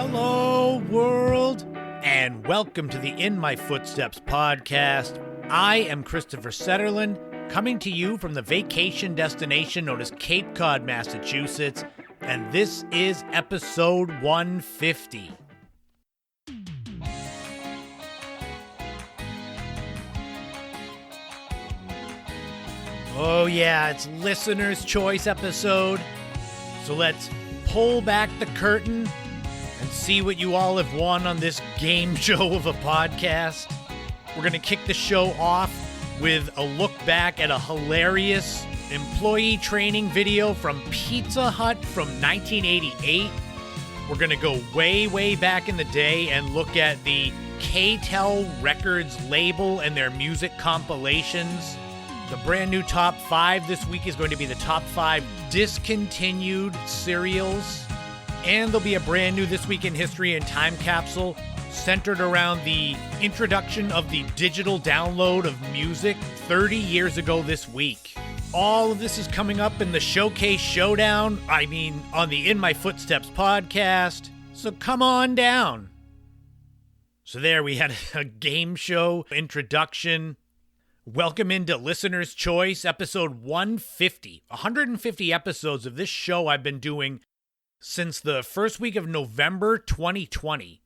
Hello, world, and welcome to the In My Footsteps podcast. I am Christopher Setterlund, coming to you from the vacation destination known as Cape Cod, Massachusetts, and this is episode 150. Oh yeah, it's listener's choice episode, so let's pull back the curtain and see what you all have won on this game show of a podcast. We're going to kick the show off with a look back at a hilarious employee training video from Pizza Hut from 1988. We're going to go way back in the day and look at the K-Tel Records label and their music compilations. The brand new top 5 this week is going to be the top 5 discontinued cereals. And there'll be a brand new This Week in History and Time Capsule centered around the introduction of the digital download of music 30 years ago this week. All of this is coming up in the Showcase Showdown, on the In My Footsteps podcast. So come on down. So there we had a game show introduction. Welcome into Listener's Choice, episode 150. 150 episodes of this show I've been doing since the first week of November 2020.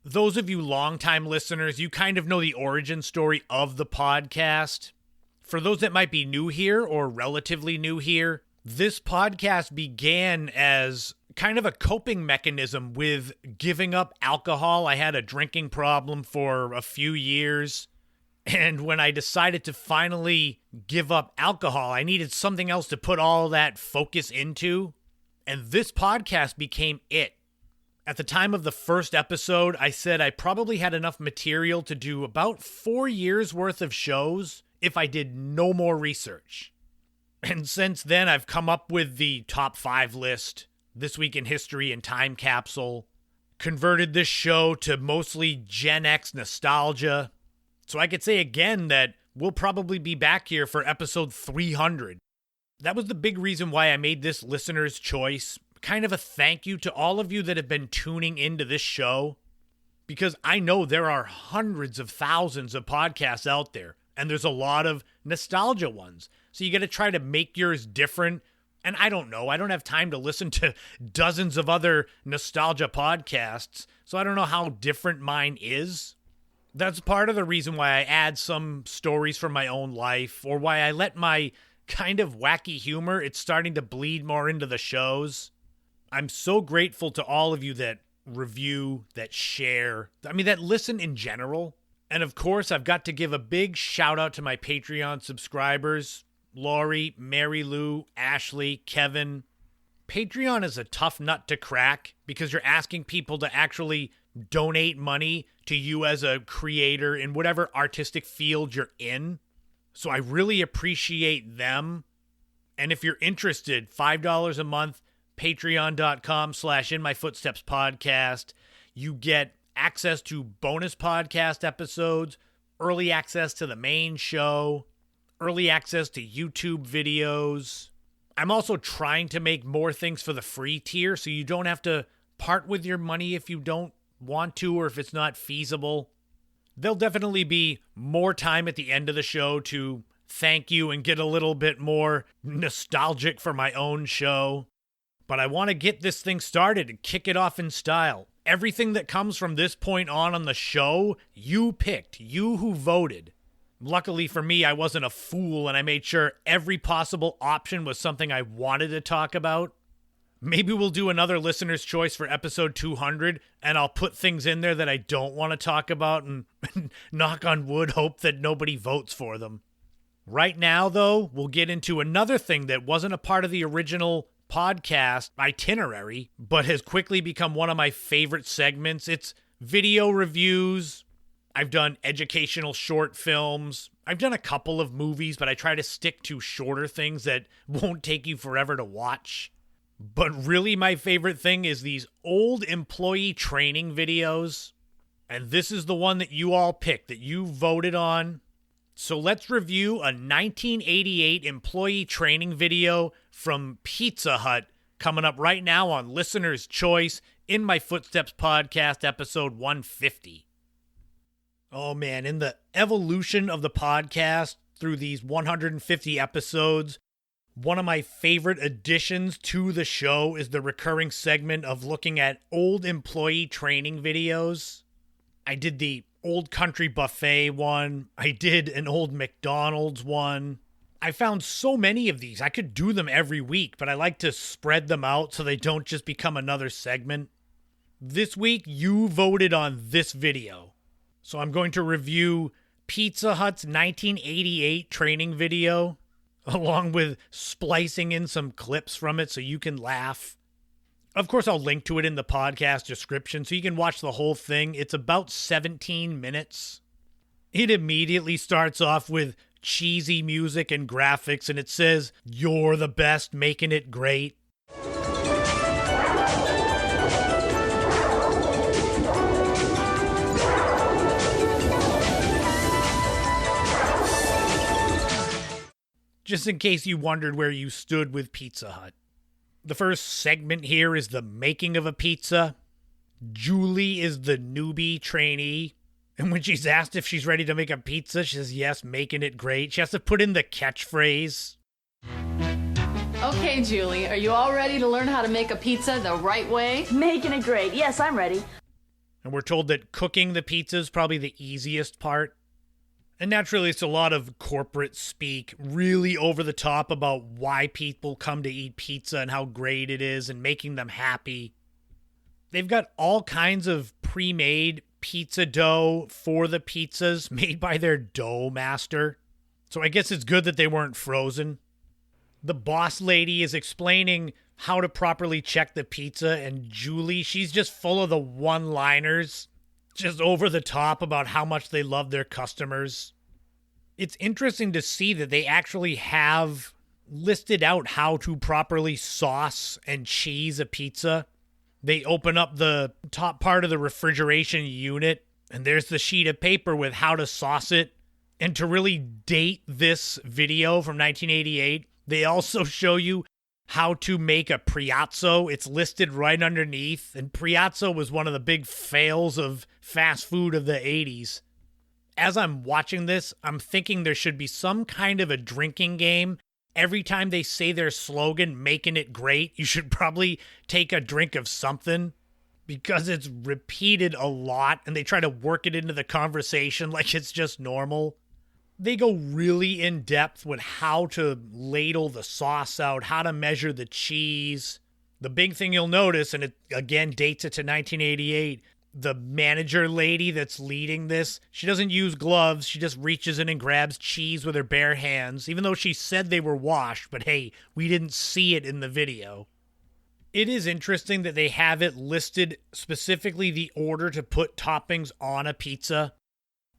Those of you longtime listeners, you kind of know the origin story of the podcast. For those that might be new here or relatively new here, this podcast began as kind of a coping mechanism with giving up alcohol. I had a drinking problem for a few years. And when I decided to finally give up alcohol, I needed something else to put all that focus into. And this podcast became it. At the time of the first episode, I said I probably had enough material to do about 4 years worth of shows if I did no more research. And since then, I've come up with the top 5 list, This Week in History and Time Capsule, converted this show to mostly Gen X nostalgia. So I could say again that we'll probably be back here for episode 300. That was the big reason why I made this listener's choice. Kind of a thank you to all of you that have been tuning into this show. Because I know there are hundreds of thousands of podcasts out there. And there's a lot of nostalgia ones. So you got to try to make yours different. And I don't know. I don't have time to listen to dozens of other nostalgia podcasts. So I don't know how different mine is. That's part of the reason why I add some stories from my own life, or why I let my kind of wacky humor, it's starting to bleed more into the shows. I'm so grateful to all of you that review, that share, that listen in general. And of course, I've got to give a big shout out to my Patreon subscribers, Lori, Mary Lou, Ashley, Kevin. Patreon is a tough nut to crack because you're asking people to actually donate money to you as a creator in whatever artistic field you're in. So I really appreciate them. And if you're interested, $5 a month, patreon.com/inmyfootstepspodcast. You get access to bonus podcast episodes, early access to the main show, early access to YouTube videos. I'm also trying to make more things for the free tier so you don't have to part with your money if you don't want to or if it's not feasible. There'll definitely be more time at the end of the show to thank you and get a little bit more nostalgic for my own show. But I want to get this thing started and kick it off in style. Everything that comes from this point on the show, you picked, you who voted. Luckily for me, I wasn't a fool and I made sure every possible option was something I wanted to talk about. Maybe we'll do another listener's choice for episode 200, and I'll put things in there that I don't want to talk about and knock on wood, hope that nobody votes for them. Right now, though, we'll get into another thing that wasn't a part of the original podcast itinerary, but has quickly become one of my favorite segments. It's video reviews. I've done educational short films. I've done a couple of movies, but I try to stick to shorter things that won't take you forever to watch. But really my favorite thing is these old employee training videos. And this is the one that you all picked, that you voted on. So let's review a 1988 employee training video from Pizza Hut coming up right now on Listener's Choice in My Footsteps podcast, episode 150. Oh man, in the evolution of the podcast through these 150 episodes, one of my favorite additions to the show is the recurring segment of looking at old employee training videos. I did the old country buffet one. I did an old McDonald's one. I found so many of these. I could do them every week, but I like to spread them out so they don't just become another segment. This week, you voted on this video. So I'm going to review Pizza Hut's 1988 training video, along with splicing in some clips from it so you can laugh. Of course, I'll link to it in the podcast description so you can watch the whole thing. It's about 17 minutes. It immediately starts off with cheesy music and graphics, and it says, "You're the best, making it great." Just in case you wondered where you stood with Pizza Hut. The first segment here is the making of a pizza. Julie is the newbie trainee. And when she's asked if she's ready to make a pizza, she says, yes, making it great. She has to put in the catchphrase. Okay, Julie, are you all ready to learn how to make a pizza the right way? Making it great. Yes, I'm ready. And we're told that cooking the pizza is probably the easiest part. And naturally, it's a lot of corporate speak, really over the top about why people come to eat pizza and how great it is and making them happy. They've got all kinds of pre-made pizza dough for the pizzas made by their dough master. So I guess it's good that they weren't frozen. The boss lady is explaining how to properly check the pizza, and Julie, she's just full of the one-liners, just over the top about how much they love their customers. It's interesting to see that they actually have listed out how to properly sauce and cheese a pizza. They open up the top part of the refrigeration unit, and there's the sheet of paper with how to sauce it. And to really date this video from 1988, they also show you how to make a Priazzo. It's listed right underneath, and Priazzo was one of the big fails of fast food of the 80s. As I'm watching this, I'm thinking there should be some kind of a drinking game. Every time they say their slogan, making it great, you should probably take a drink of something, because it's repeated a lot and they try to work it into the conversation like it's just normal. They go really in depth with how to ladle the sauce out, how to measure the cheese. The big thing you'll notice, and it again dates it to 1988, the manager lady that's leading this, she doesn't use gloves. She just reaches in and grabs cheese with her bare hands, even though she said they were washed. But hey, we didn't see it in the video. It is interesting that they have it listed specifically the order to put toppings on a pizza.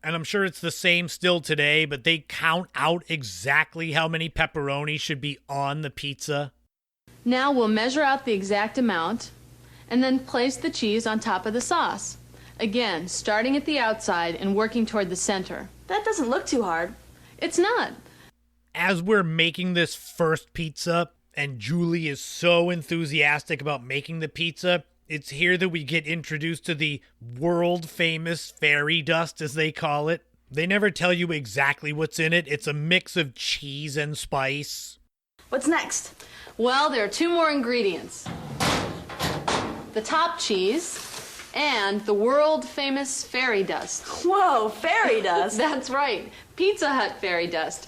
And I'm sure it's the same still today, but they count out exactly how many pepperoni should be on the pizza. Now we'll measure out the exact amount and then place the cheese on top of the sauce. Again, starting at the outside and working toward the center. That doesn't look too hard. It's not. As we're making this first pizza, and Julie is so enthusiastic about making the pizza, it's here that we get introduced to the world-famous fairy dust, as they call it. They never tell you exactly what's in it. It's a mix of cheese and spice. What's next? Well, there are two more ingredients. The top cheese and the world-famous fairy dust. Whoa, fairy dust. That's right. Pizza Hut fairy dust.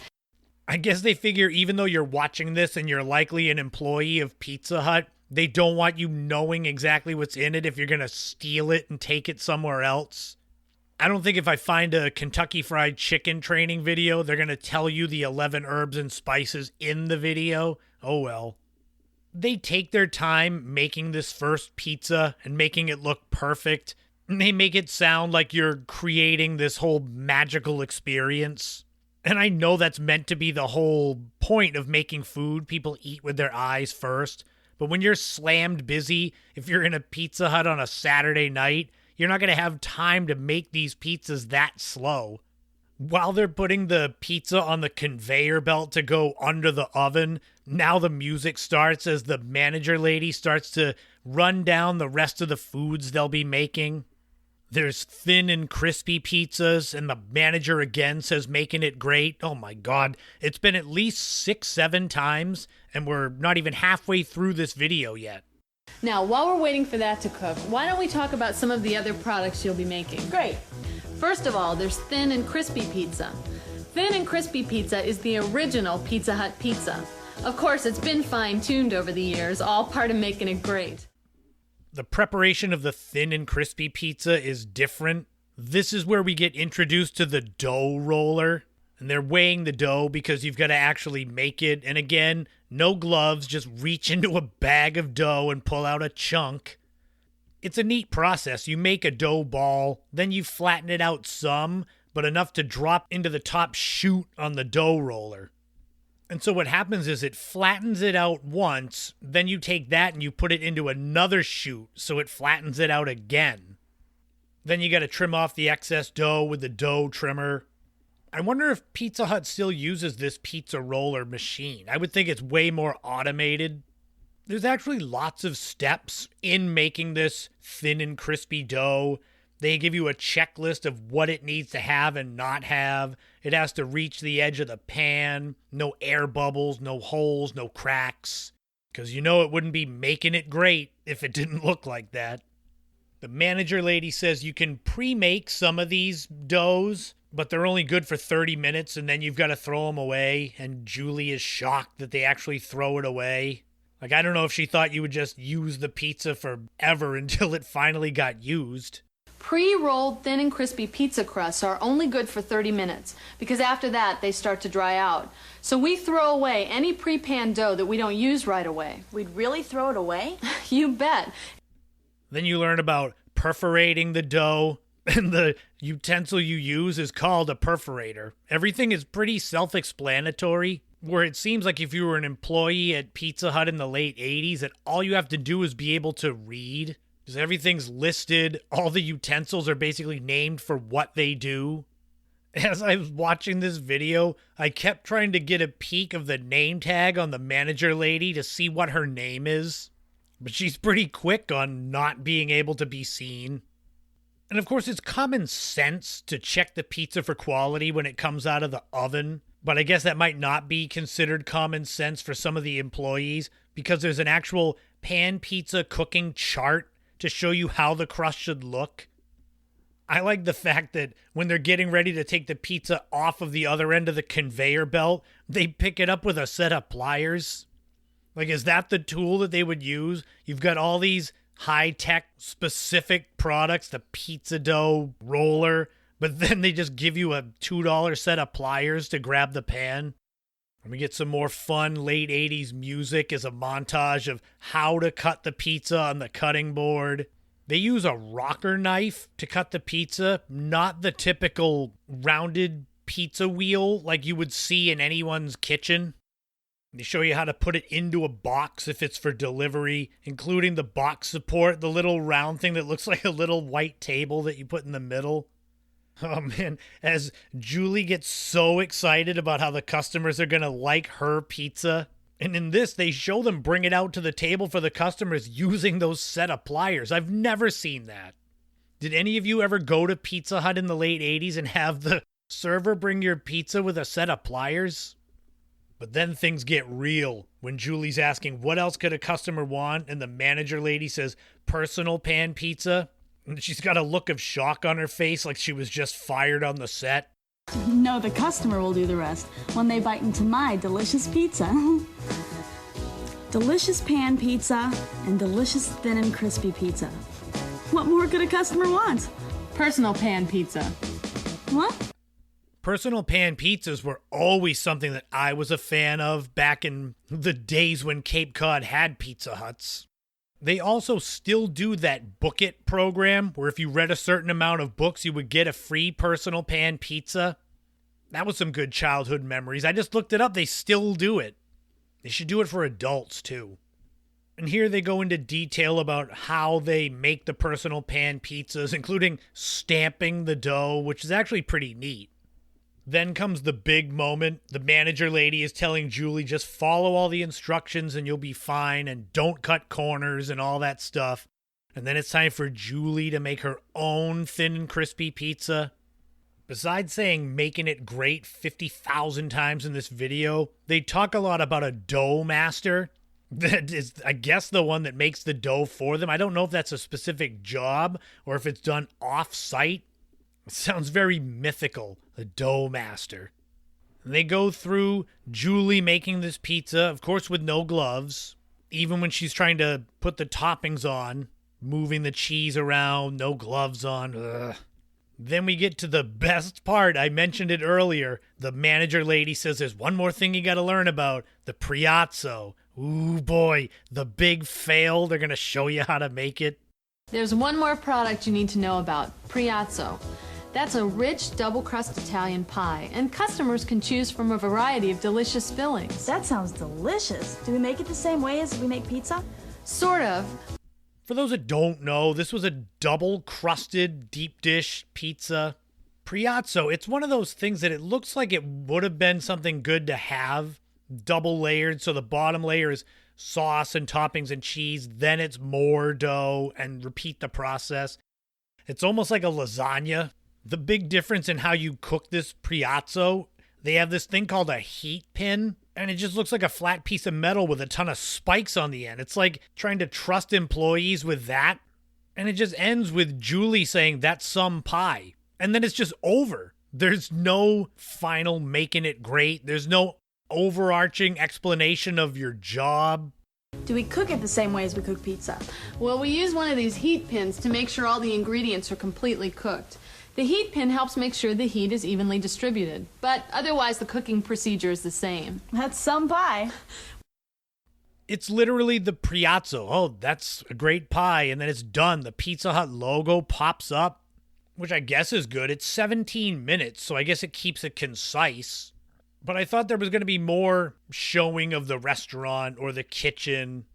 I guess they figure even though you're watching this and you're likely an employee of Pizza Hut, they don't want you knowing exactly what's in it if you're going to steal it and take it somewhere else. I don't think if I find a Kentucky Fried Chicken training video, they're going to tell you the 11 herbs and spices in the video. Oh well. They take their time making this first pizza and making it look perfect. And they make it sound like you're creating this whole magical experience. And I know that's meant to be the whole point of making food. People eat with their eyes first. But when you're slammed busy, if you're in a Pizza Hut on a Saturday night, you're not going to have time to make these pizzas that slow. While they're putting the pizza on the conveyor belt to go under the oven, now the music starts as the manager lady starts to run down the rest of the foods they'll be making. There's thin and crispy pizzas, and the manager again says, "Making it great." Oh my God, it's been at least 6-7 times, and we're not even halfway through this video yet. Now, while we're waiting for that to cook, why don't we talk about some of the other products you'll be making? Great. First of all, there's thin and crispy pizza. Thin and crispy pizza is the original Pizza Hut pizza. Of course, it's been fine-tuned over the years, all part of making it great. The preparation of the thin and crispy pizza is different. This is where we get introduced to the dough roller. And they're weighing the dough because you've got to actually make it. And again, no gloves, just reach into a bag of dough and pull out a chunk. It's a neat process. You make a dough ball, then you flatten it out some, but enough to drop into the top chute on the dough roller. And so what happens is it flattens it out once, then you take that and you put it into another chute so it flattens it out again. Then you got to trim off the excess dough with the dough trimmer. I wonder if Pizza Hut still uses this pizza roller machine. I would think it's way more automated. There's actually lots of steps in making this thin and crispy dough. They give you a checklist of what it needs to have and not have. It has to reach the edge of the pan. No air bubbles, no holes, no cracks. Because you know it wouldn't be making it great if it didn't look like that. The manager lady says you can pre-make some of these doughs, but they're only good for 30 minutes and then you've got to throw them away. And Julie is shocked that they actually throw it away. Like, I don't know if she thought you would just use the pizza forever until it finally got used. Pre-rolled thin and crispy pizza crusts are only good for 30 minutes because after that they start to dry out. So we throw away any pre-panned dough that we don't use right away. We'd really throw it away? You bet. Then you learn about perforating the dough, and the utensil you use is called a perforator. Everything is pretty self-explanatory, where it seems like if you were an employee at Pizza Hut in the late 80s, that all you have to do is be able to read. Because everything's listed, all the utensils are basically named for what they do. As I was watching this video, I kept trying to get a peek of the name tag on the manager lady to see what her name is. But she's pretty quick on not being able to be seen. And of course, it's common sense to check the pizza for quality when it comes out of the oven. But I guess that might not be considered common sense for some of the employees because there's an actual pan pizza cooking chart to show you how the crust should look. I like the fact that when they're getting ready to take the pizza off of the other end of the conveyor belt, they pick it up with a set of pliers. Like, is that the tool that they would use? You've got all these high-tech specific products, the pizza dough roller, but then they just give you a $2 set of pliers to grab the pan. And we get some more fun late 80s music as a montage of how to cut the pizza on the cutting board. They use a rocker knife to cut the pizza, not the typical rounded pizza wheel like you would see in anyone's kitchen. They show you how to put it into a box if it's for delivery, including the box support, the little round thing that looks like a little white table that you put in the middle. Oh man, as Julie gets so excited about how the customers are going to like her pizza. And in this, they show them bring it out to the table for the customers using those set of pliers. I've never seen that. Did any of you ever go to Pizza Hut in the late 80s and have the server bring your pizza with a set of pliers? But then things get real when Julie's asking what else could a customer want, and the manager lady says personal pan pizza. And she's got a look of shock on her face like she was just fired on the set. No, the customer will do the rest when they bite into my delicious pizza. Delicious pan pizza and delicious thin and crispy pizza. What more could a customer want? Personal pan pizza. What? Personal pan pizzas were always something that I was a fan of back in the days when Cape Cod had Pizza Huts. They also still do that Book It program where if you read a certain amount of books, you would get a free personal pan pizza. That was some good childhood memories. I just looked it up. They still do it. They should do it for adults too. And here they go into detail about how they make the personal pan pizzas, including stamping the dough, which is actually pretty neat. Then comes the big moment. The manager lady is telling Julie, just follow all the instructions and you'll be fine, and don't cut corners and all that stuff. And then it's time for Julie to make her own thin and crispy pizza. Besides saying Makin It Great 50,000 times in this video, they talk a lot about a dough master. That is, I guess, the one that makes the dough for them. I don't know if that's a specific job or if it's done off-site. It sounds very mythical, the dough master. And they go through Julie making this pizza, of course with no gloves. Even when she's trying to put the toppings on, moving the cheese around, no gloves on. Ugh. Then we get to the best part. I mentioned it earlier. The manager lady says there's one more thing you got to learn about, the Priazzo. Ooh boy, the big fail. They're going to show you how to make it. There's one more product you need to know about, Priazzo. That's a rich double-crust Italian pie, and customers can choose from a variety of delicious fillings. That sounds delicious. Do we make it the same way as we make pizza? Sort of. For those that don't know, this was a double-crusted deep dish pizza. Priazzo, it's one of those things that it looks like it would have been something good to have, double layered, so the bottom layer is sauce and toppings and cheese, then it's more dough, and repeat the process. It's almost like a lasagna. The big difference in how you cook this Priazzo, they have this thing called a heat pin, and it just looks like a flat piece of metal with a ton of spikes on the end. It's like trying to trust employees with that. And it just ends with Julie saying, that's some pie. And then it's just over. There's no final making it great. There's no overarching explanation of your job. Do we cook it the same way as we cook pizza? Well, we use one of these heat pins to make sure all the ingredients are completely cooked. The heat pin helps make sure the heat is evenly distributed, but otherwise the cooking procedure is the same. That's some pie. It's literally the Priazzo. Oh, that's a great pie. And then it's done. The Pizza Hut logo pops up, which I guess is good. It's 17 minutes, so I guess it keeps it concise. But I thought there was going to be more showing of the restaurant or the kitchen.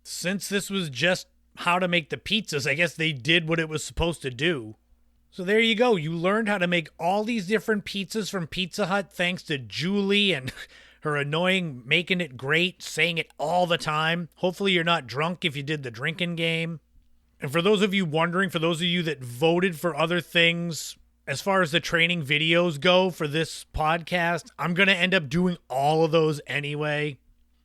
Since this was just how to make the pizzas, I guess they did what it was supposed to do. So there you go. You learned how to make all these different pizzas from Pizza Hut thanks to Julie and her annoying Making It Great, saying it all the time. Hopefully you're not drunk if you did the drinking game. And for those of you wondering, for those of you that voted for other things, as far as the training videos go for this podcast, I'm going to end up doing all of those anyway,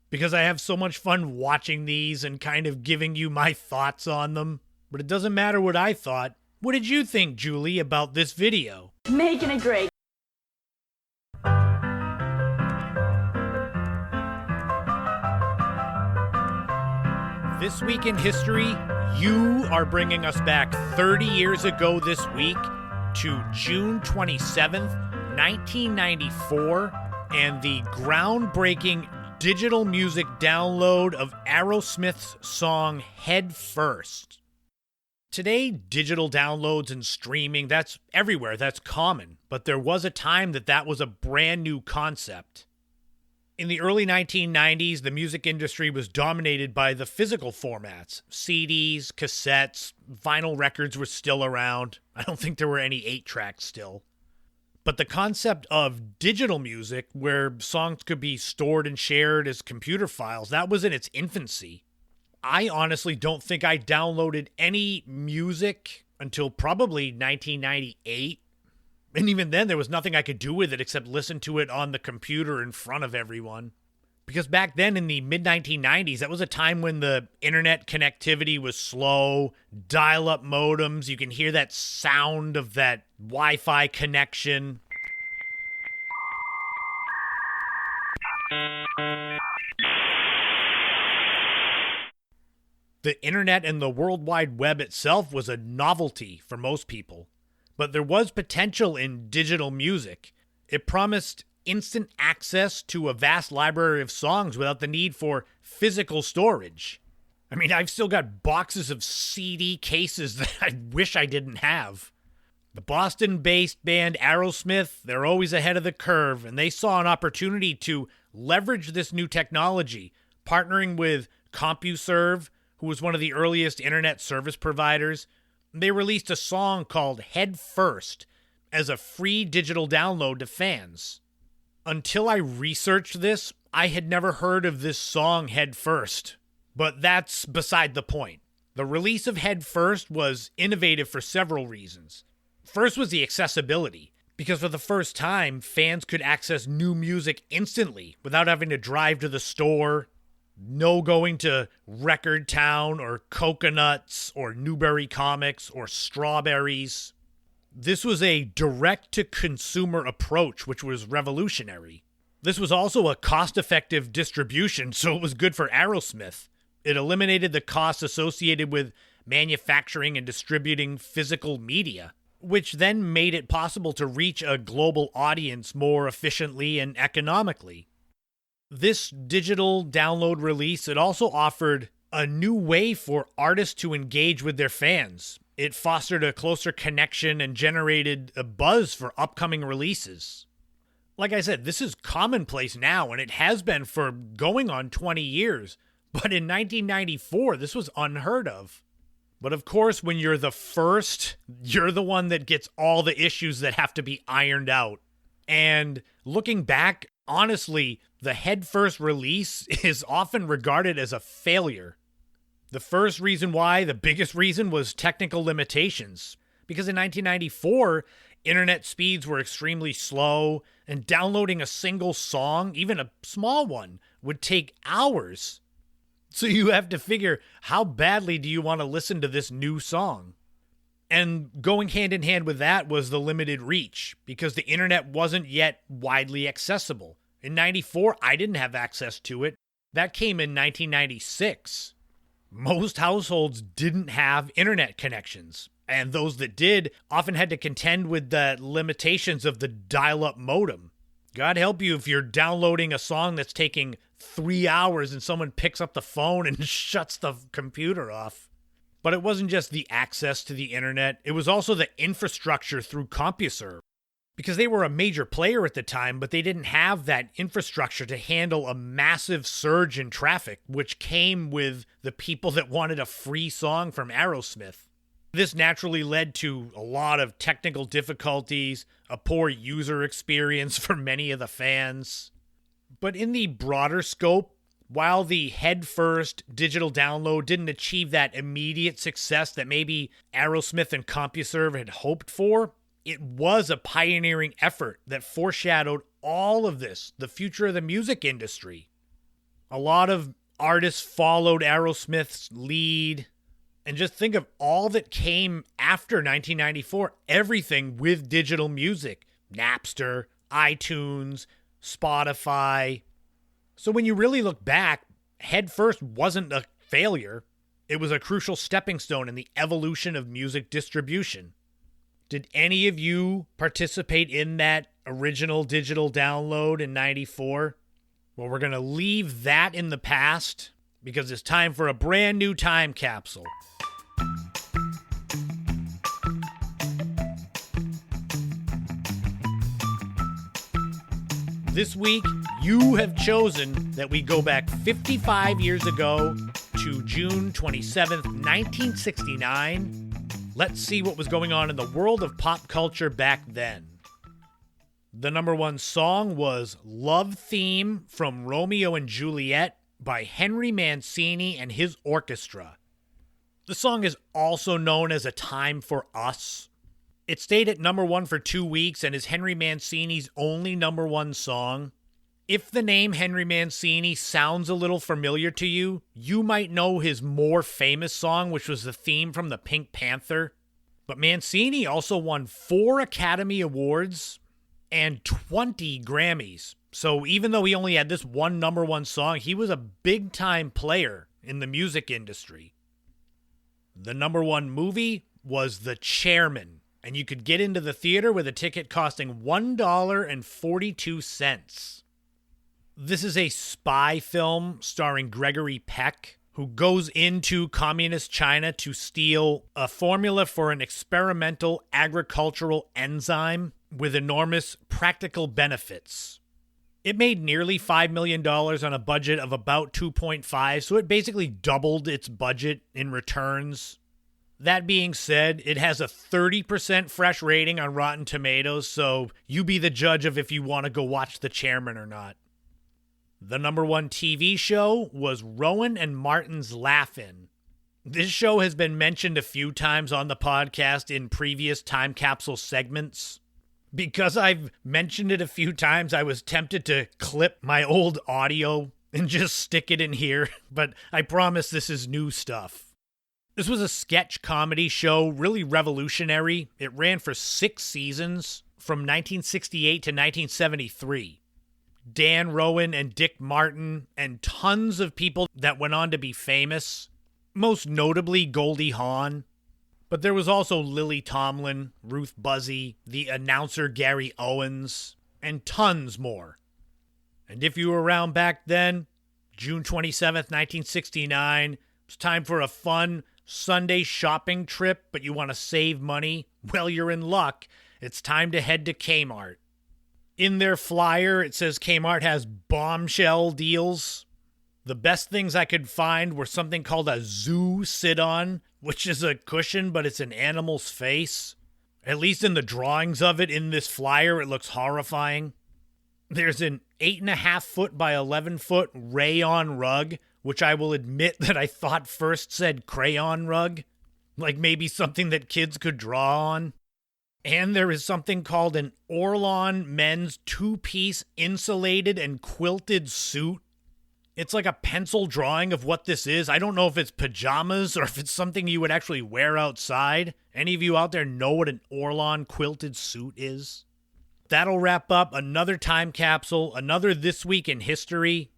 because I have so much fun watching these and kind of giving you my thoughts on them. But it doesn't matter what I thought. What did you think, Julie, about this video? Making it great. This week in history, you are bringing us back 30 years ago this week to June 27th, 1994, and the groundbreaking digital music download of Aerosmith's song Head First. Today, digital downloads and streaming, that's everywhere, that's common, but there was a time that was a brand new concept. In the early 1990s, the music industry was dominated by the physical formats. CDs, cassettes, vinyl records were still around. I don't think there were any 8-tracks still. But the concept of digital music, where songs could be stored and shared as computer files, that was in its infancy. I honestly don't think I downloaded any music until probably 1998. And even then, there was nothing I could do with it except listen to it on the computer in front of everyone. Because back then in the mid-1990s, that was a time when the internet connectivity was slow, dial-up modems, you can hear that sound of that Wi-Fi connection. The internet and the World Wide Web itself was a novelty for most people. But there was potential in digital music. It promised instant access to a vast library of songs without the need for physical storage. I mean, I've still got boxes of CD cases that I wish I didn't have. The Boston-based band Aerosmith, they're always ahead of the curve, and they saw an opportunity to leverage this new technology, partnering with CompuServe, who was one of the earliest internet service providers. They released a song called Head First, as a free digital download to fans. Until I researched this, I had never heard of this song Head First. But that's beside the point. The release of Head First was innovative for several reasons. First was the accessibility, because for the first time, fans could access new music instantly without having to drive to the store, no going to Record Town or Coconuts or Newberry Comics or Strawberries. This was a direct-to-consumer approach, which was revolutionary. This was also a cost-effective distribution, so it was good for Aerosmith. It eliminated the costs associated with manufacturing and distributing physical media, which then made it possible to reach a global audience more efficiently and economically. This digital download release, it also offered a new way for artists to engage with their fans. It fostered a closer connection and generated a buzz for upcoming releases. Like I said, this is commonplace now, and it has been for going on 20 years. But in 1994, this was unheard of. But of course, when you're the first, you're the one that gets all the issues that have to be ironed out. And looking back, honestly, the Head First release is often regarded as a failure. The first reason why, the biggest reason, was technical limitations. Because in 1994, internet speeds were extremely slow, and downloading a single song, even a small one, would take hours. So you have to figure, how badly do you want to listen to this new song? And going hand in hand with that was the limited reach, because the internet wasn't yet widely accessible. In 94, I didn't have access to it. That came in 1996. Most households didn't have internet connections, and those that did often had to contend with the limitations of the dial-up modem. God help you if you're downloading a song that's taking 3 hours and someone picks up the phone and shuts the computer off. But it wasn't just the access to the internet, it was also the infrastructure through CompuServe. Because they were a major player at the time, but they didn't have that infrastructure to handle a massive surge in traffic, which came with the people that wanted a free song from Aerosmith. This naturally led to a lot of technical difficulties, a poor user experience for many of the fans. But in the broader scope, while the Head First digital download didn't achieve that immediate success that maybe Aerosmith and CompuServe had hoped for, it was a pioneering effort that foreshadowed all of this, the future of the music industry. A lot of artists followed Aerosmith's lead. And just think of all that came after 1994, everything with digital music. Napster, iTunes, Spotify. So when you really look back, Head First wasn't a failure. It was a crucial stepping stone in the evolution of music distribution. Did any of you participate in that original digital download in 94? Well, we're going to leave that in the past because it's time for a brand new time capsule. This week, you have chosen that we go back 55 years ago to June 27th, 1969. Let's see what was going on in the world of pop culture back then. The number one song was Love Theme from Romeo and Juliet by Henry Mancini and his orchestra. The song is also known as A Time for Us. It stayed at number one for 2 weeks and is Henry Mancini's only number one song. If the name Henry Mancini sounds a little familiar to you, you might know his more famous song, which was the theme from the Pink Panther. But Mancini also won 4 Academy Awards and 20 Grammys. So even though he only had this one number one song, he was a big-time player in the music industry. The number one movie was The Chairman, and you could get into the theater with a ticket costing $1.42. This is a spy film starring Gregory Peck, who goes into communist China to steal a formula for an experimental agricultural enzyme with enormous practical benefits. It made nearly $5 million on a budget of about 2.5, so it basically doubled its budget in returns. That being said, it has a 30% fresh rating on Rotten Tomatoes, so you be the judge of if you want to go watch The Chairman or not. The number one TV show was Rowan and Martin's Laugh-In. This show has been mentioned a few times on the podcast in previous time capsule segments. Because I've mentioned it a few times, I was tempted to clip my old audio and just stick it in here, but I promise this is new stuff. This was a sketch comedy show, really revolutionary. It ran for 6 seasons from 1968 to 1973. Dan Rowan and Dick Martin and tons of people that went on to be famous, most notably Goldie Hawn. But there was also Lily Tomlin, Ruth Buzzy, the announcer Gary Owens, and tons more. And if you were around back then, June 27th, 1969, it's time for a fun Sunday shopping trip, but you want to save money? Well, you're in luck. It's time to head to Kmart. In their flyer, it says Kmart has bombshell deals. The best things I could find were something called a zoo sit-on, which is a cushion, but it's an animal's face. At least in the drawings of it in this flyer, it looks horrifying. There's an 8.5 foot by 11 foot rayon rug, which I will admit that I thought first said crayon rug, like maybe something that kids could draw on. And there is something called an Orlon men's 2-piece insulated and quilted suit. It's like a pencil drawing of what this is. I don't know if it's pajamas or if it's something you would actually wear outside. Any of you out there know what an Orlon quilted suit is? That'll wrap up another time capsule, another This Week in History.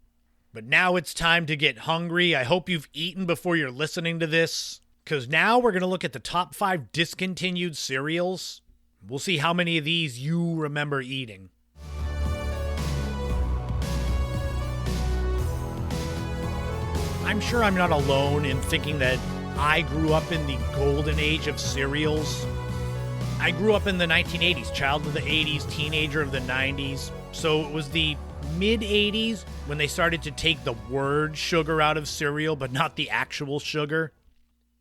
But now it's time to get hungry. I hope you've eaten before you're listening to this, because now we're going to look at the top 5 discontinued cereals. We'll see how many of these you remember eating. I'm sure I'm not alone in thinking that I grew up in the golden age of cereals. I grew up in the 1980s, child of the 80s, teenager of the 90s. So it was the mid-80s when they started to take the word sugar out of cereal, but not the actual sugar.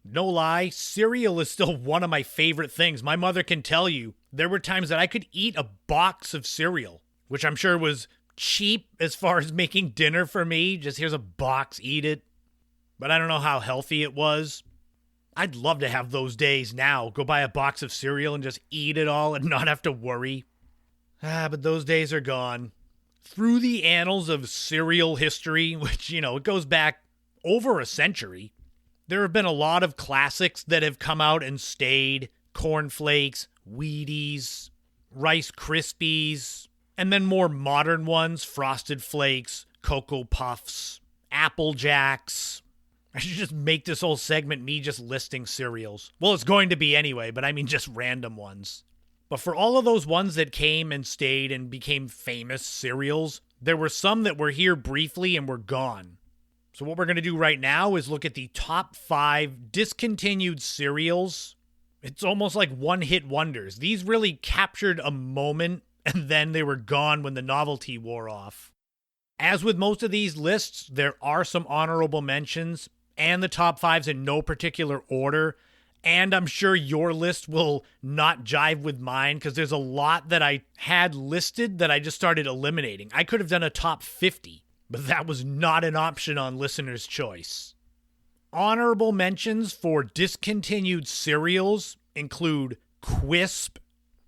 No lie, cereal is still one of my favorite things. My mother can tell you, there were times that I could eat a box of cereal, which I'm sure was cheap as far as making dinner for me. Just here's a box, eat it. But I don't know how healthy it was. I'd love to have those days now. Go buy a box of cereal and just eat it all and not have to worry. But those days are gone. Through the annals of cereal history, which, it goes back over a century, there have been a lot of classics that have come out and stayed. Corn Flakes, Wheaties, Rice Krispies, and then more modern ones, Frosted Flakes, Cocoa Puffs, Apple Jacks. I should just make this whole segment me just listing cereals. Well, it's going to be anyway, but I mean just random ones. But for all of those ones that came and stayed and became famous cereals, there were some that were here briefly and were gone. So what we're going to do right now is look at the top 5 discontinued cereals. It's almost like one-hit wonders. These really captured a moment and then they were gone when the novelty wore off. As with most of these lists, there are some honorable mentions and the top 5s in no particular order. And I'm sure your list will not jive with mine because there's a lot that I had listed that I just started eliminating. I could have done a top 50, but that was not an option on Listener's Choice. Honorable mentions for discontinued cereals include Quisp,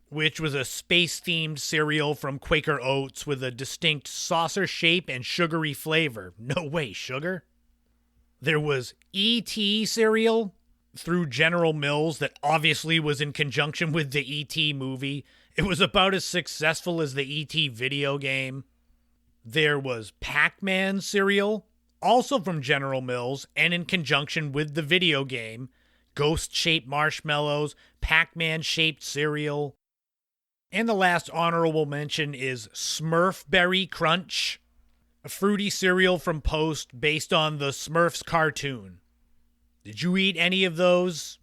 which was a space-themed cereal from Quaker Oats with a distinct saucer shape and sugary flavor. No way, sugar. There was E.T. cereal through General Mills that obviously was in conjunction with the E.T. movie. It was about as successful as the E.T. video game. There was Pac-Man cereal, also from General Mills and in conjunction with the video game. Ghost-shaped marshmallows, Pac-Man-shaped cereal. And the last honorable mention is Smurf Berry Crunch, a fruity cereal from Post based on the Smurfs cartoon. Did you eat any of those?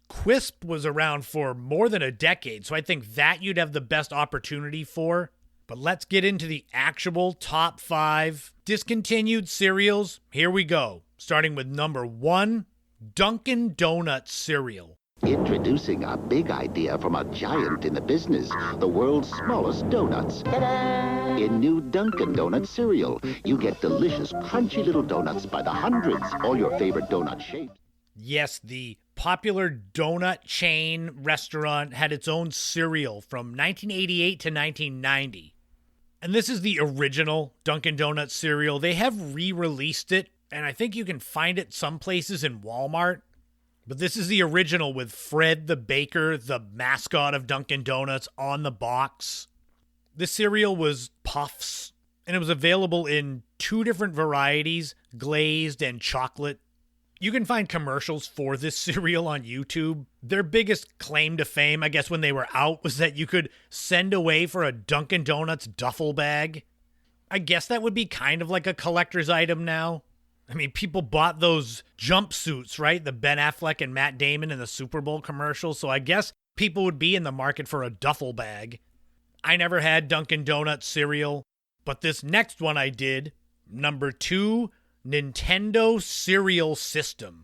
Quisp was around for more than a decade, so I think that you'd have the best opportunity for. But let's get into the actual top 5 discontinued cereals. Here we go. Starting with number 1, Dunkin' Donuts cereal. Introducing a big idea from a giant in the business, the world's smallest donuts. Ta-da! In new Dunkin' Donuts cereal, you get delicious, crunchy little donuts by the hundreds, all your favorite donut shapes. Yes, the popular donut chain restaurant had its own cereal from 1988 to 1990. And this is the original Dunkin' Donuts cereal. They have re-released it, and I think you can find it some places in Walmart. But this is the original with Fred the Baker, the mascot of Dunkin' Donuts, on the box. This cereal was Puffs, and it was available in 2 different varieties, glazed and chocolate. You can find commercials for this cereal on YouTube. Their biggest claim to fame, I guess, when they were out, was that you could send away for a Dunkin' Donuts duffel bag. I guess that would be kind of like a collector's item now. I mean, people bought those jumpsuits, right? The Ben Affleck and Matt Damon in the Super Bowl commercial. So I guess people would be in the market for a duffel bag. I never had Dunkin' Donuts cereal, but this next one I did. Number 2, Nintendo Cereal System.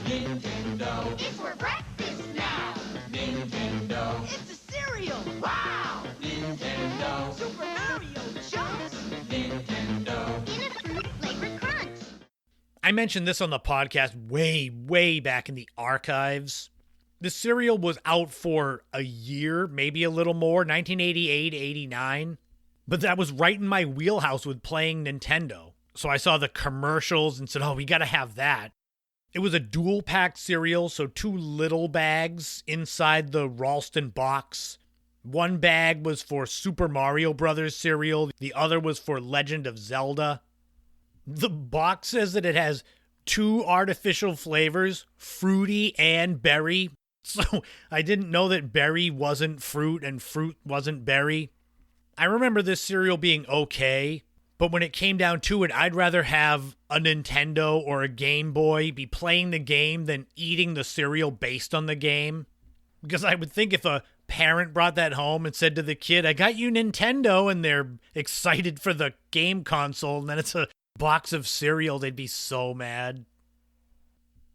Nintendo. It's for breakfast now. Nintendo. It's a cereal. Wow. Nintendo. Super Mario Chunks. Nintendo. In a fruit-flavored crunch. I mentioned this on the podcast way back in the archives. The cereal was out for a year, maybe a little more, 1988, 89. But that was right in my wheelhouse with playing Nintendo. So I saw the commercials and said, oh, we got to have that. It was a dual-pack cereal, so 2 little bags inside the Ralston box. One bag was for Super Mario Brothers cereal. The other was for Legend of Zelda. The box says that it has 2 artificial flavors, fruity and berry. So I didn't know that berry wasn't fruit and fruit wasn't berry. I remember this cereal being okay, but when it came down to it, I'd rather have a Nintendo or a Game Boy be playing the game than eating the cereal based on the game. Because I would think if a parent brought that home and said to the kid, I got you Nintendo, and they're excited for the game console, and then it's a box of cereal, they'd be so mad.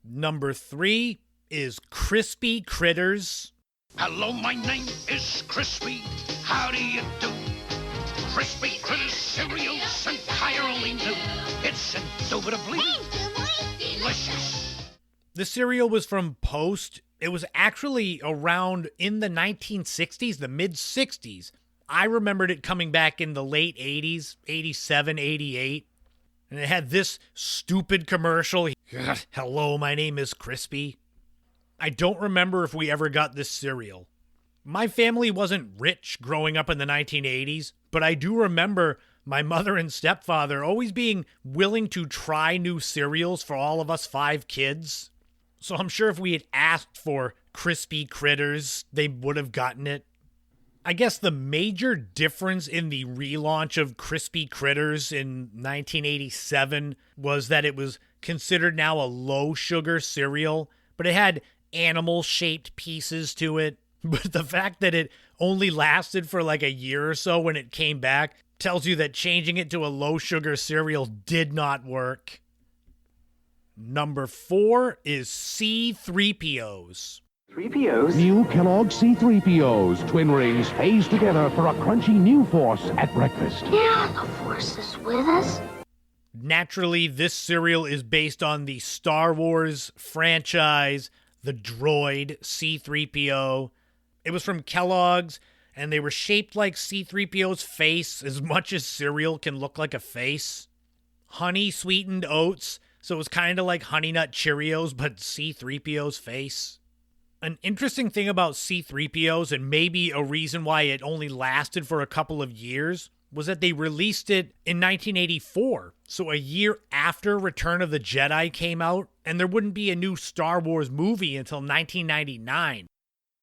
Number 3 is Crispy Critters. Hello, my name is Crispy. How do you do? Crispy Critters cereal's entirely new. It's indubitably delicious. The cereal was from Post. It was actually around in the 1960s, the mid-60s. I remembered it coming back in the late 80s, 87, 88. And it had this stupid commercial. Hello, my name is Crispy. I don't remember if we ever got this cereal. My family wasn't rich growing up in the 1980s, but I do remember my mother and stepfather always being willing to try new cereals for all of us 5 kids. So I'm sure if we had asked for Crispy Critters, they would have gotten it. I guess the major difference in the relaunch of Crispy Critters in 1987 was that it was considered now a low-sugar cereal, but it had animal-shaped pieces to it. But the fact that it only lasted for like a year or so when it came back tells you that changing it to a low-sugar cereal did not work. Number 4 is C-3POs. 3POs? New Kellogg's C-3POs. Twin rings phased together for a crunchy new force at breakfast. Yeah, the Force is with us. Naturally, this cereal is based on the Star Wars franchise, the droid C-3PO. It was from Kellogg's, and they were shaped like C-3PO's face, as much as cereal can look like a face. Honey sweetened oats, so it was kind of like Honey Nut Cheerios, but C-3PO's face. An interesting thing about C-3POs, and maybe a reason why it only lasted for a couple of years, was that they released it in 1984, so a year after Return of the Jedi came out, and there wouldn't be a new Star Wars movie until 1999.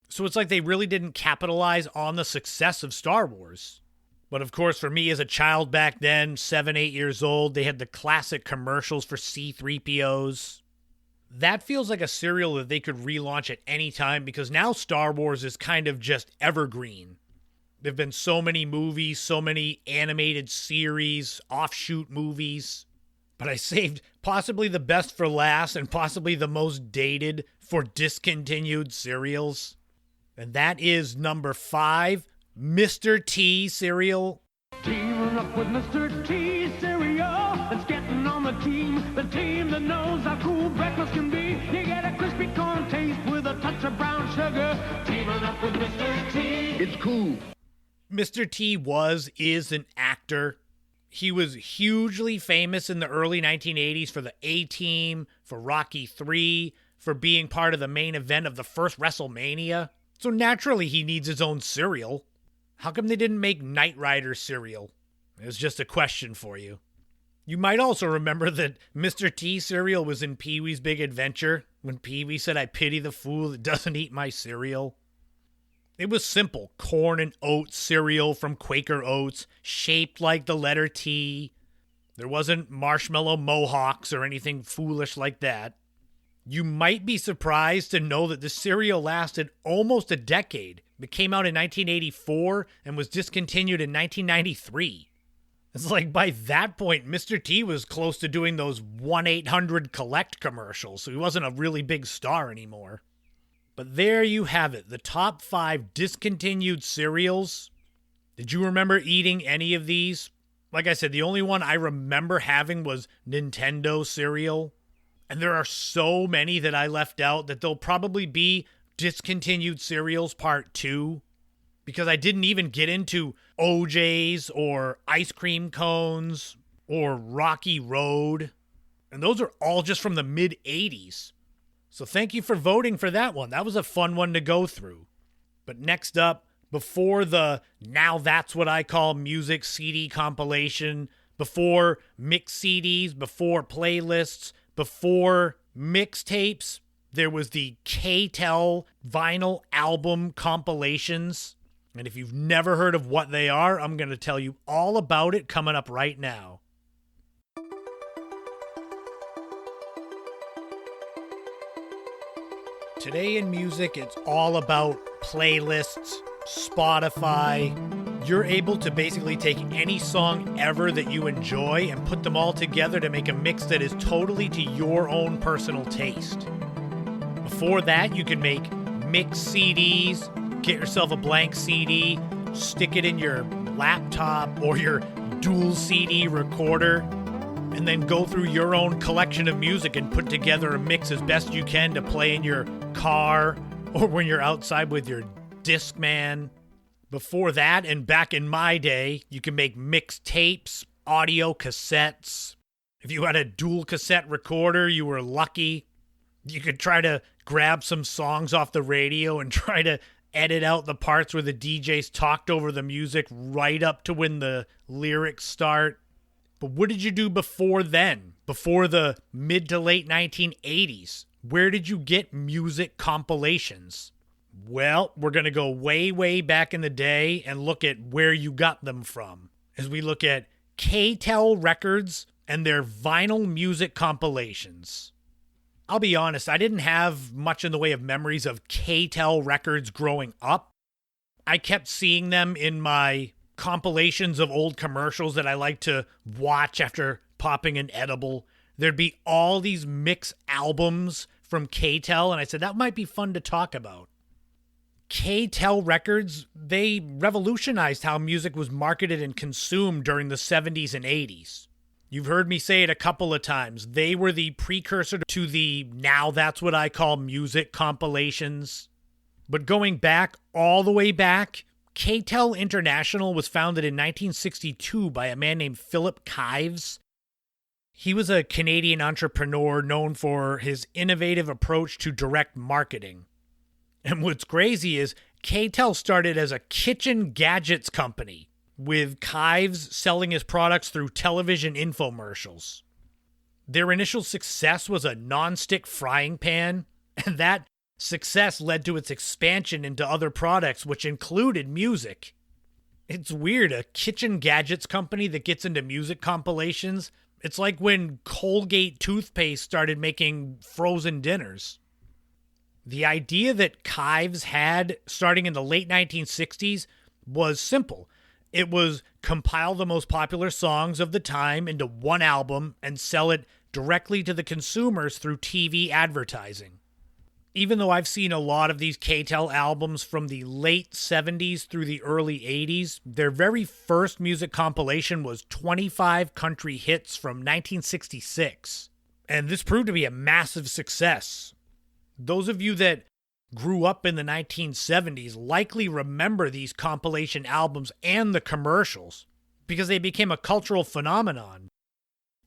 So it's like they really didn't capitalize on the success of Star Wars. But of course, for me as a child back then, 7, 8 years old, they had the classic commercials for C-3POs. That feels like a cereal that they could relaunch at any time, because now Star Wars is kind of just evergreen. There've been so many movies, so many animated series, offshoot movies. But I saved possibly the best for last and possibly the most dated for discontinued cereals. And that is number 5, Mr. T cereal. Teaming up with Mr. T cereal. It's getting on the team that knows how cool breakfast can be. You get a crispy corn taste with a touch of brown sugar. Teaming up with Mr. T. It's cool. Mr. T is an actor. He was hugely famous in the early 1980s for the A-Team, for Rocky III, for being part of the main event of the first WrestleMania. So naturally he needs his own cereal. How come they didn't make Knight Rider cereal? It's just a question for you. You might also remember that Mr. T cereal was in Pee-wee's Big Adventure when Pee-wee said, "I pity the fool that doesn't eat my cereal." It was simple, corn and oat cereal from Quaker Oats, shaped like the letter T. There wasn't marshmallow mohawks or anything foolish like that. You might be surprised to know that the cereal lasted almost a decade. It came out in 1984 and was discontinued in 1993. It's like by that point, Mr. T was close to doing those 1-800-COLLECT commercials, so he wasn't a really big star anymore. But there you have it, the top 5 discontinued cereals. Did you remember eating any of these? Like I said, the only one I remember having was Nintendo cereal. And there are so many that I left out that there'll probably be discontinued cereals part 2. Because I didn't even get into OJ's or ice cream cones or Rocky Road. And those are all just from the mid-80s. So thank you for voting for that one. That was a fun one to go through. But next up, before the Now That's What I Call Music CD compilation, before mix CDs, before playlists, before mixtapes, there was the K-Tel vinyl album compilations. And if you've never heard of what they are, I'm going to tell you all about it coming up right now. Today in music, it's all about playlists, Spotify. You're able to basically take any song ever that you enjoy and put them all together to make a mix that is totally to your own personal taste. Before that, you can make mix CDs, get yourself a blank CD, stick it in your laptop or your dual CD recorder, and then go through your own collection of music and put together a mix as best you can to play in your car or when you're outside with your Discman. Before that, and back in my day, you can make mixtapes, audio cassettes. If you had a dual cassette recorder, you were lucky. You could try to grab some songs off the radio and try to edit out the parts where the DJs talked over the music right up to when the lyrics start. But what did you do before then? Before the mid to late 1980s? Where did you get music compilations? Well, we're going to go way, way back in the day and look at where you got them from. As we look at K-Tel Records and their vinyl music compilations. I'll be honest, I didn't have much in the way of memories of K-Tel Records growing up. I kept seeing them in my compilations of old commercials that I like to watch after popping an edible. There'd be all these mix albums from K-Tel, and I said, that might be fun to talk about. K-Tel Records, they revolutionized how music was marketed and consumed during the 70s and 80s. You've heard me say it a couple of times. They were the precursor to the Now That's What I Call Music compilations. But going back, all the way back, K-Tel International was founded in 1962 by a man named Philip Kives. He was a Canadian entrepreneur known for his innovative approach to direct marketing. And what's crazy is K-Tel started as a kitchen gadgets company, with Kives selling his products through television infomercials. Their initial success was a non-stick frying pan, and that success led to its expansion into other products, which included music. It's weird, a kitchen gadgets company that gets into music compilations. It's like when Colgate toothpaste started making frozen dinners. The idea that Kives had starting in the late 1960s was simple. It was compile the most popular songs of the time into one album and sell it directly to the consumers through TV advertising. Even though I've seen a lot of these K-Tel albums from the late 70s through the early 80s, their very first music compilation was 25 Country Hits from 1966. And this proved to be a massive success. Those of you that grew up in the 1970s likely remember these compilation albums and the commercials because they became a cultural phenomenon.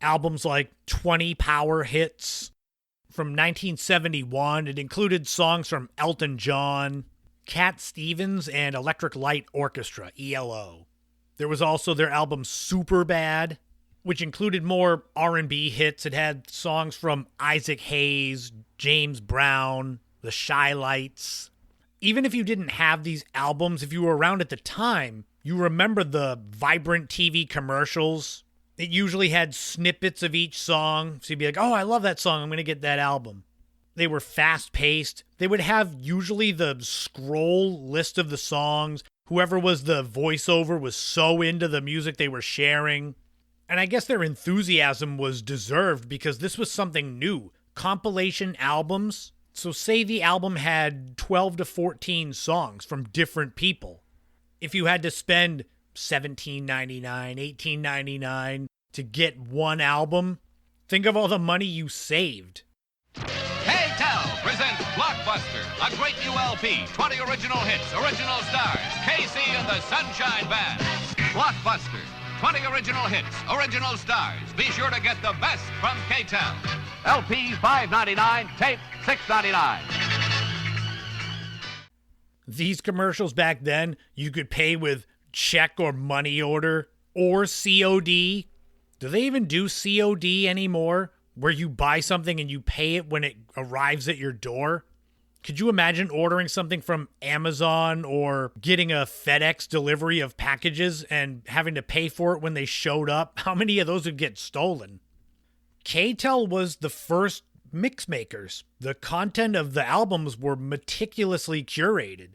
Albums like 20 Power Hits from 1971, it included songs from Elton John, Cat Stevens, and Electric Light Orchestra, ELO. There was also their album Superbad, which included more R&B hits. It had songs from Isaac Hayes, James Brown, the Shy-Lights. Even if you didn't have these albums, if you were around at the time, you remember the vibrant TV commercials. It usually had snippets of each song, so you'd be like, oh, I love that song, I'm going to get that album. They were fast-paced. They would have usually the scroll list of the songs. Whoever was the voiceover was so into the music they were sharing. And I guess their enthusiasm was deserved because this was something new. Compilation albums. So say the album had 12 to 14 songs from different people. If you had to spend $17.99, $18.99 to get one album, think of all the money you saved. K-Tel presents Blockbuster, a great new LP, 20 original hits, original stars, KC and the Sunshine Band. Blockbuster, 20 original hits, original stars. Be sure to get the best from K-Tel. LP $5.99, tape $6.99. These commercials back then, you could pay with check or money order or COD. Do they even do COD anymore, where you buy something and you pay it when it arrives at your door? Could you imagine ordering something from Amazon or getting a FedEx delivery of packages and having to pay for it when they showed up? How many of those would get stolen? K-Tel was the first mix makers. The content of the albums were meticulously curated.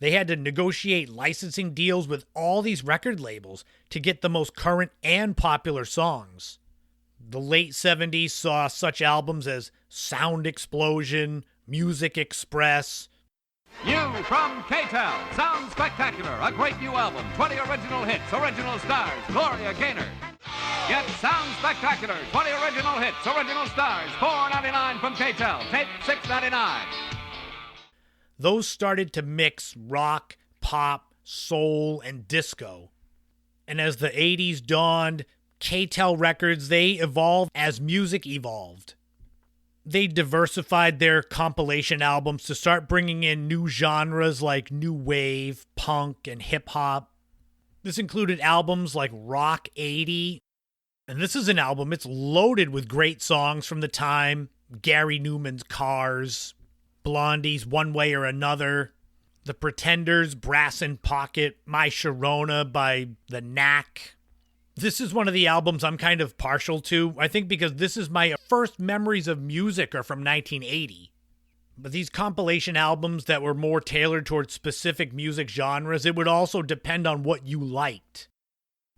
They had to negotiate licensing deals with all these record labels to get the most current and popular songs. The late 70s saw such albums as Sound Explosion, Music Express. New from K-Tel, Sound Spectacular, a great new album, 20 original hits, original stars, Gloria Gaynor. Get Sound Spectacular, 20 original hits, original stars, $4.99 from K-Tel, tape $6.99. Those started to mix rock, pop, soul, and disco. And as the 80s dawned, K-Tel Records, they evolved as music evolved. They diversified their compilation albums to start bringing in new genres like new wave, punk, and hip-hop. This included albums like Rock 80. And this is an album, it's loaded with great songs from the time. Gary Newman's Cars, Blondie's One Way or Another, The Pretenders' Brass in Pocket, My Sharona by The Knack. This is one of the albums I'm kind of partial to, I think because this is my first memories of music are from 1980. But these compilation albums that were more tailored towards specific music genres, it would also depend on what you liked.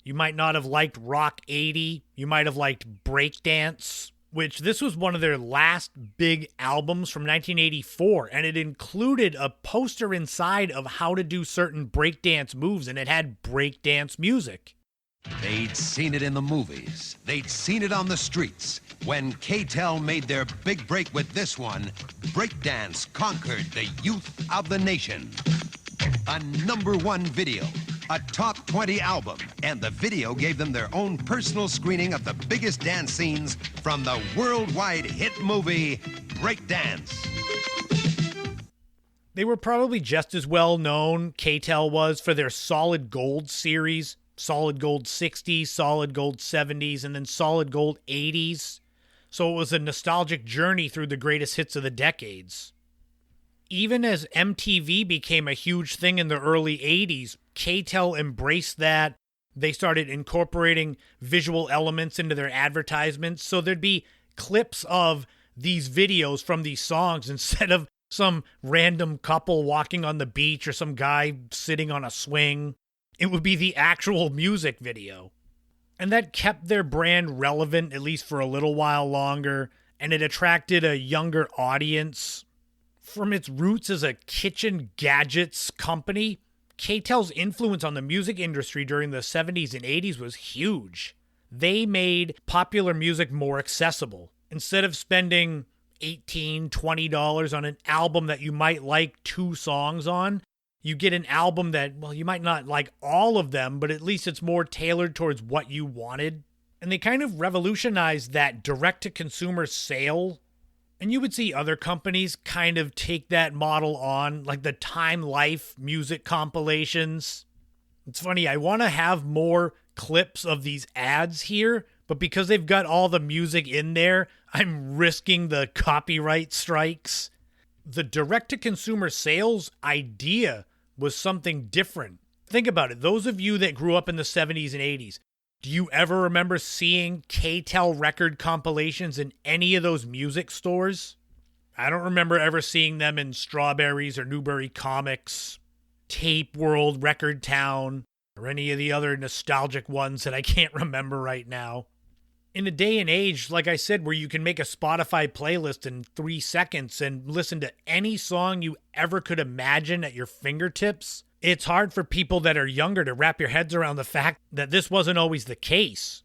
You might not have liked Rock 80, you might have liked breakdance, which this was one of their last big albums from 1984, and it included a poster inside of how to do certain breakdance moves, and it had breakdance music. They'd seen it in the movies. They'd seen it on the streets. When K-Tel made their big break with this one, breakdance conquered the youth of the nation. A #1 video, a top 20 album, and the video gave them their own personal screening of the biggest dance scenes from the worldwide hit movie, Breakdance. They were probably just as well known, K-Tel was, for their Solid Gold series, Solid Gold 60s, Solid Gold 70s, and then Solid Gold 80s. So it was a nostalgic journey through the greatest hits of the decades. Even as MTV became a huge thing in the early 80s, K-Tel embraced that. They started incorporating visual elements into their advertisements, so there'd be clips of these videos from these songs instead of some random couple walking on the beach or some guy sitting on a swing. It would be the actual music video. And that kept their brand relevant, at least for a little while longer, and it attracted a younger audience. From its roots as a kitchen gadgets company, K-Tel's influence on the music industry during the 70s and 80s was huge. They made popular music more accessible. Instead of spending $18, $20 on an album that you might like 2 songs on, you get an album that, well, you might not like all of them, but at least it's more tailored towards what you wanted. And they kind of revolutionized that direct-to-consumer sale. And you would see other companies kind of take that model on, like the Time Life music compilations. It's funny, I want to have more clips of these ads here, but because they've got all the music in there, I'm risking the copyright strikes. The direct-to-consumer sales idea was something different. Think about it. Those of you that grew up in the 70s and 80s, do you ever remember seeing K-Tel record compilations in any of those music stores? I don't remember ever seeing them in Strawberries or Newbury Comics, Tape World, Record Town, or any of the other nostalgic ones that I can't remember right now. In a day and age, like I said, where you can make a Spotify playlist in 3 seconds and listen to any song you ever could imagine at your fingertips, it's hard for people that are younger to wrap your heads around the fact that this wasn't always the case.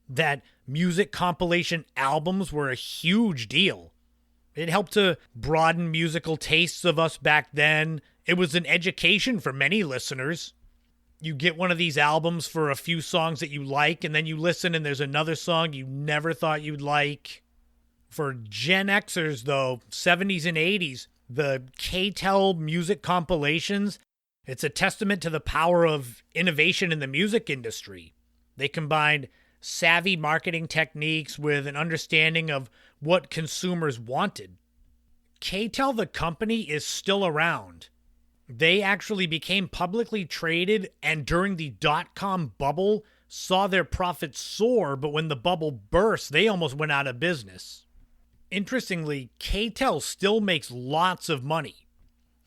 That music compilation albums were a huge deal. It helped to broaden musical tastes of us back then. It was an education for many listeners. You get one of these albums for a few songs that you like, and then you listen and there's another song you never thought you'd like. For Gen Xers, though, 70s and 80s, the K-Tel music compilations, it's a testament to the power of innovation in the music industry. They combined savvy marketing techniques with an understanding of what consumers wanted. K-Tel, the company, is still around. They actually became publicly traded, and during the dot-com bubble, saw their profits soar, but when the bubble burst, they almost went out of business. Interestingly, K-Tel still makes lots of money.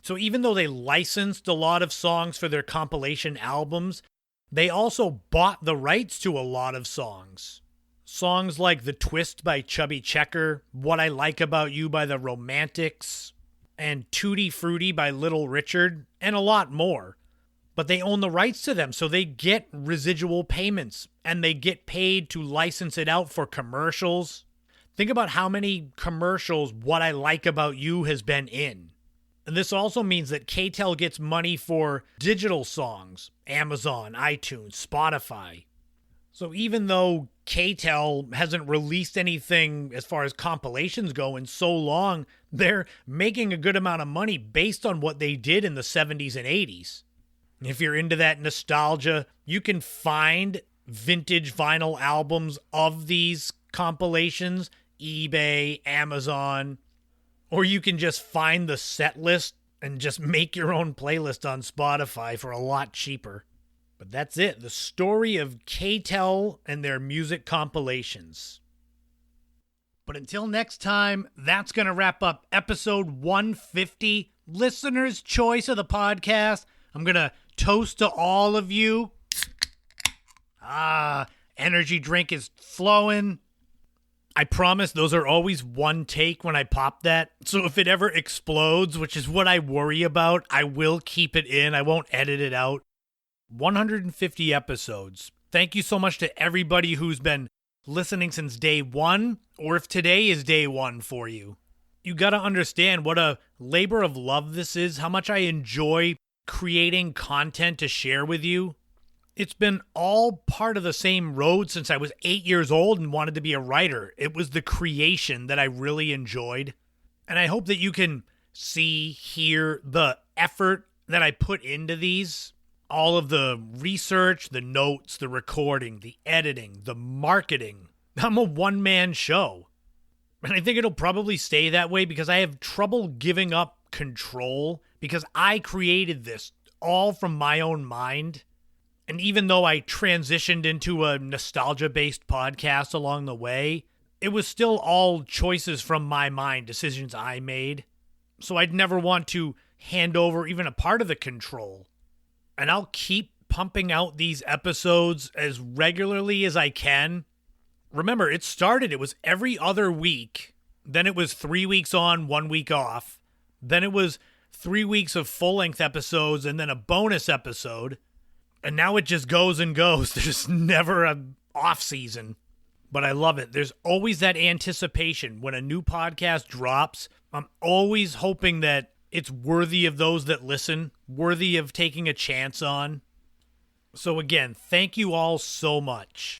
So even though they licensed a lot of songs for their compilation albums, they also bought the rights to a lot of songs. Songs like The Twist by Chubby Checker, What I Like About You by the Romantics, and Tutti Frutti by Little Richard, and a lot more. But they own the rights to them, so they get residual payments, and they get paid to license it out for commercials. Think about how many commercials What I Like About You has been in. And this also means that K-Tel gets money for digital songs, Amazon, iTunes, Spotify. So even though K-Tel hasn't released anything as far as compilations go in so long, they're making a good amount of money based on what they did in the 70s and 80s. If you're into that nostalgia, you can find vintage vinyl albums of these compilations, eBay, Amazon, or you can just find the set list and just make your own playlist on Spotify for a lot cheaper. But that's it, the story of K-Tel and their music compilations. But until next time, that's going to wrap up episode 150, Listener's Choice of the podcast. I'm going to toast to all of you. Energy drink is flowing. I promise those are always one take when I pop that. So if it ever explodes, which is what I worry about, I will keep it in. I won't edit it out. 150 episodes. Thank you so much to everybody who's been listening since day one, or if today is day one for you. You got to understand what a labor of love this is, how much I enjoy creating content to share with you. It's been all part of the same road since I was 8 years old and wanted to be a writer. It was the creation that I really enjoyed. And I hope that you can see, hear the effort that I put into these. All of the research, the notes, the recording, the editing, the marketing. I'm a one-man show. And I think it'll probably stay that way because I have trouble giving up control because I created this all from my own mind. And even though I transitioned into a nostalgia-based podcast along the way, it was still all choices from my mind, decisions I made. So I'd never want to hand over even a part of the control. And I'll keep pumping out these episodes as regularly as I can. Remember, it was every other week. Then it was 3 weeks on, 1 week off. Then it was 3 weeks of full-length episodes and then a bonus episode. And now it just goes and goes. There's never an off-season. But I love it. There's always that anticipation. When a new podcast drops, I'm always hoping that it's worthy of those that listen, worthy of taking a chance on. So again, thank you all so much.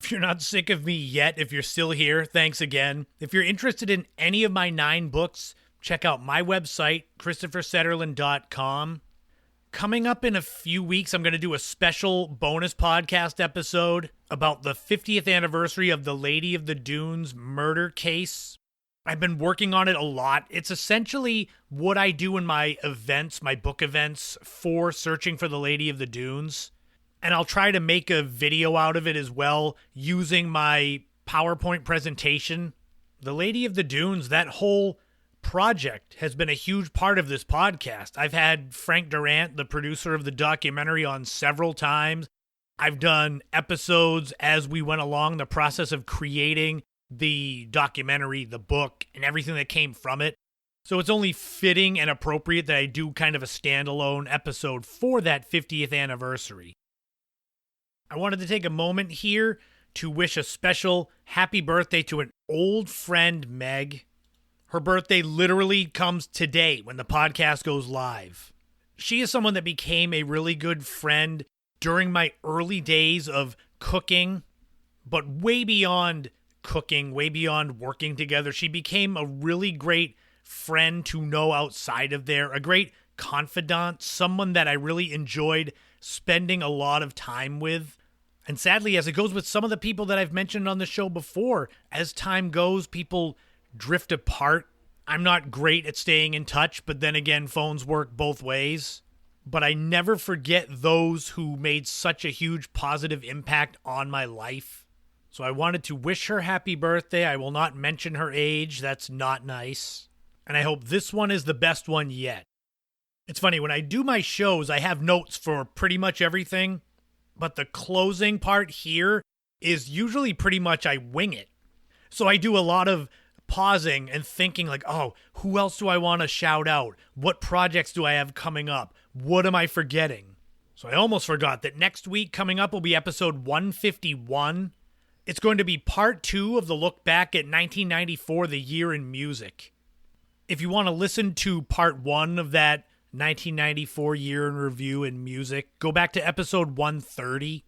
If you're not sick of me yet, if you're still here, thanks again. If you're interested in any of my 9 books, check out my website, ChristopherSetterland.com. Coming up in a few weeks, I'm going to do a special bonus podcast episode about the 50th anniversary of the Lady of the Dunes murder case. I've been working on it a lot. It's essentially what I do in my events, my book events for searching for the Lady of the Dunes. And I'll try to make a video out of it as well using my PowerPoint presentation. The Lady of the Dunes, that whole project has been a huge part of this podcast. I've had Frank Durant, the producer of the documentary, on several times. I've done episodes as we went along the process of creating the documentary, the book, and everything that came from it. So it's only fitting and appropriate that I do kind of a standalone episode for that 50th anniversary. I wanted to take a moment here to wish a special happy birthday to an old friend, Meg. Her birthday literally comes today when the podcast goes live. She is someone that became a really good friend during my early days of cooking, but way beyond cooking, way beyond working together. She became a really great friend to know outside of there, a great confidant, someone that I really enjoyed spending a lot of time with. And sadly, as it goes with some of the people that I've mentioned on the show before, as time goes, people drift apart. I'm not great at staying in touch, but then again, phones work both ways. But I never forget those who made such a huge positive impact on my life. So I wanted to wish her happy birthday. I will not mention her age. That's not nice. And I hope this one is the best one yet. It's funny, when I do my shows, I have notes for pretty much everything. But the closing part here is usually pretty much I wing it. So I do a lot of pausing and thinking like, oh, who else do I want to shout out? What projects do I have coming up? What am I forgetting? So I almost forgot that next week coming up will be episode 151. It's going to be part 2 of the look back at 1994, the year in music. If you want to listen to part 1 of that 1994 year in review in music, go back to episode 130.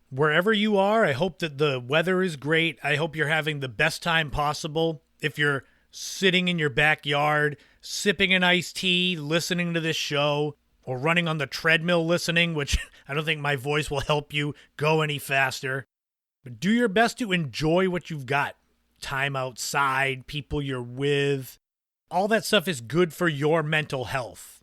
Wherever you are, I hope that the weather is great. I hope you're having the best time possible. If you're sitting in your backyard, sipping an iced tea, listening to this show, or running on the treadmill listening, which I don't think my voice will help you go any faster. But do your best to enjoy what you've got. Time outside, people you're with. All that stuff is good for your mental health.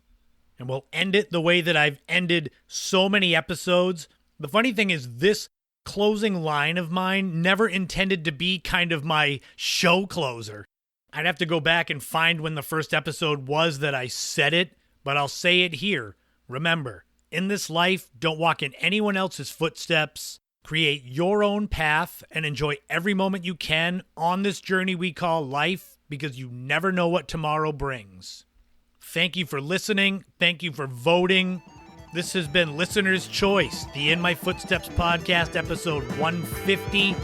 And we'll end it the way that I've ended so many episodes. The funny thing is, this closing line of mine never intended to be kind of my show closer. I'd have to go back and find when the first episode was that I said it, but I'll say it here. Remember, in this life, don't walk in anyone else's footsteps. Create your own path and enjoy every moment you can on this journey we call life, because you never know what tomorrow brings. Thank you for listening. Thank you for voting. This has been Listener's Choice, the In My Footsteps podcast, episode 150.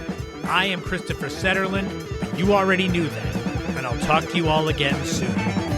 I am Christopher Setterland. You already knew that. And I'll talk to you all again soon.